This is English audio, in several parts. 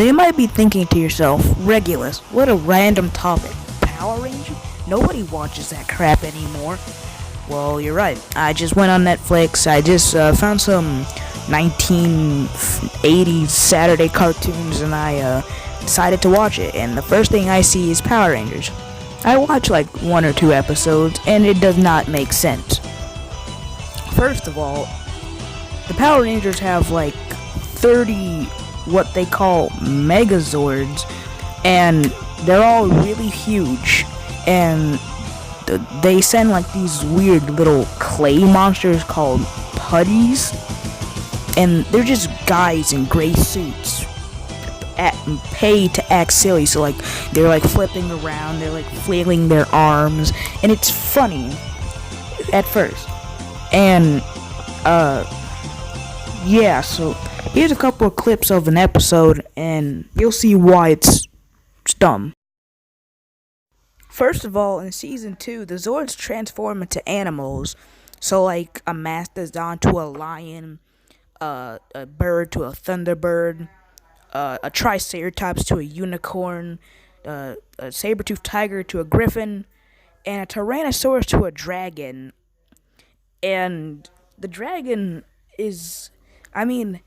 Now you might be thinking to yourself, Regulus, what a random topic. Power Ranger? Nobody watches that crap anymore. Well, you're right. I just went on Netflix. I just found some 1980s Saturday cartoons, and I decided to watch it. And the first thing I see is Power Rangers. I watch like one or two episodes, and it does not make sense. First of all, the Power Rangers have like 30 what they call Megazords, and they're all really huge, and they send like these weird little clay monsters called putties, and they're just guys in gray suits paid to act silly. So like they're like flipping around, they're like flailing their arms, and it's funny at first. And yeah, so here's a couple of clips of an episode, and you'll see why it's dumb. First of all, in season 2, the Zords transform into animals. So, like, a mastodon to a lion, a bird to a thunderbird, a triceratops to a unicorn, a saber-toothed tiger to a griffin, and a tyrannosaurus to a dragon. And the dragon is, I mean,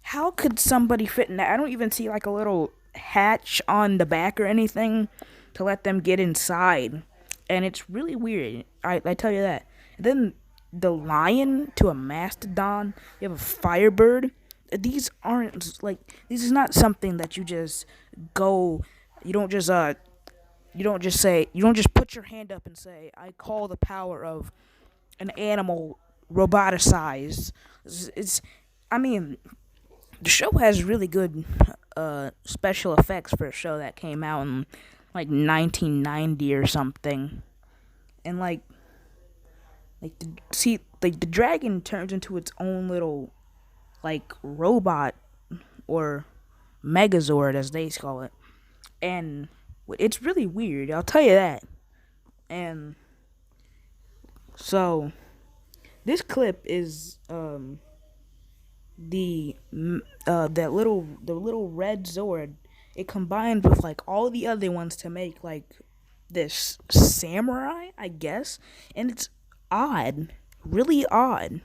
how could somebody fit in that? I don't even see like a little hatch on the back or anything to let them get inside. And it's really weird. I tell you that. And then the lion to a mastodon. You have a firebird. These aren't like, this is not something that you just go, you don't just put your hand up and say, I call the power of an animal roboticized. I mean, the show has really good special effects for a show that came out in like 1990 or something. And the dragon turns into its own little like robot or Megazord as they call it. And it's really weird, I'll tell you that. And so this clip is the little red Zord. It combined with like all the other ones to make like this samurai, I guess, and it's odd, really odd.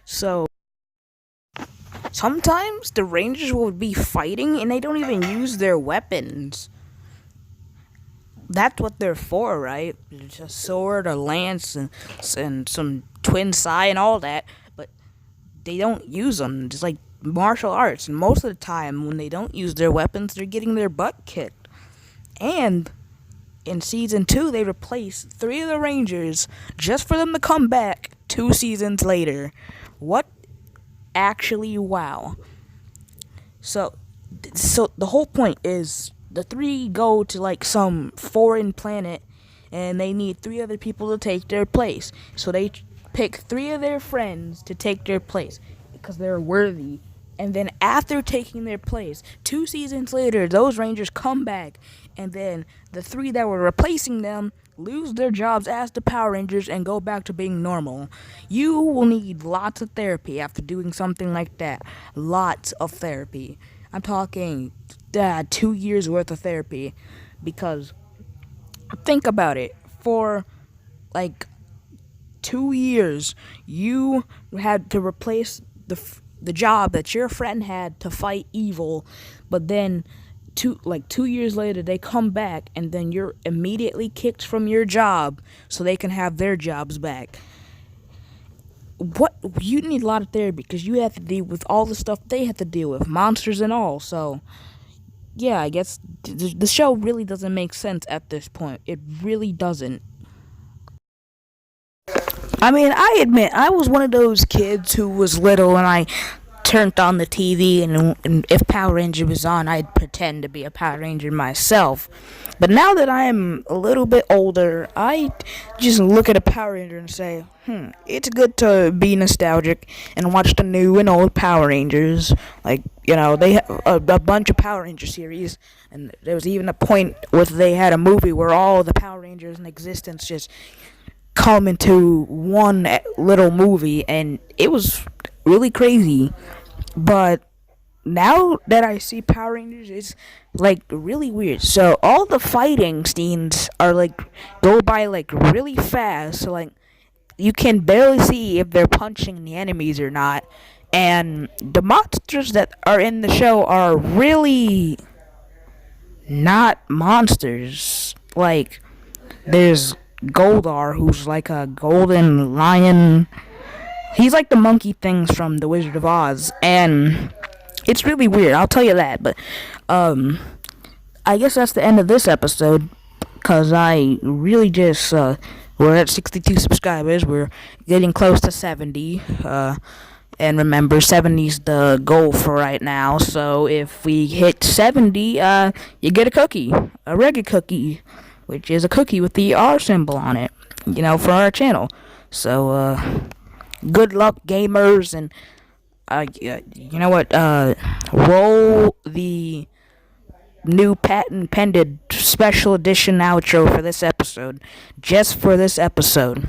So sometimes the Rangers will be fighting and they don't even use their weapons. That's what they're for, right? It's a sword, a lance, and some twin sai and all that. But they don't use them. It's like martial arts. And most of the time, when they don't use their weapons, they're getting their butt kicked. And in season 2, they replace 3 of the Rangers just for them to come back 2 seasons later. What? Actually, wow. So the whole point is the 3 go to like some foreign planet, and they need 3 other people to take their place. So they pick 3 of their friends to take their place because they're worthy. And then after taking their place, 2 seasons later, those Rangers come back, and then the 3 that were replacing them lose their jobs as the Power Rangers and go back to being normal. You will need lots of therapy after doing something like that. Lots of therapy. I'm talking 2 years worth of therapy, because think about it. For like 2 years, you had to replace the job that your friend had to fight evil, but then 2 years later they come back, and then you're immediately kicked from your job so they can have their jobs back. What, you need a lot of therapy because you have to deal with all the stuff they have to deal with, monsters and all. So yeah, I guess the show really doesn't make sense at this point. It really doesn't. I mean, I admit, I was one of those kids who was little and I turned on the TV, and if Power Ranger was on, I'd pretend to be a Power Ranger myself. But now that I'm a little bit older, I just look at a Power Ranger and say, it's good to be nostalgic and watch the new and old Power Rangers. Like, you know, they have a bunch of Power Ranger series, and there was even a point where they had a movie where all the Power Rangers in existence just come into one little movie, and it was really crazy. But now that I see Power Rangers, it's like really weird. So all the fighting scenes are like go by like really fast. So like you can barely see if they're punching the enemies or not. And the monsters that are in the show are really not monsters. Like there's Goldar, who's like a golden lion. He's like the monkey things from The Wizard of Oz, and it's really weird. I'll tell you that. But I guess that's the end of this episode, cause I really just we're at 62 subscribers. We're getting close to 70. And remember, 70's the goal for right now. So if we hit 70, you get a cookie, a regular cookie, which is a cookie with the R symbol on it. For our channel. So good luck, gamers, and you know what? Roll the new patent pended special edition outro for this episode, just for this episode.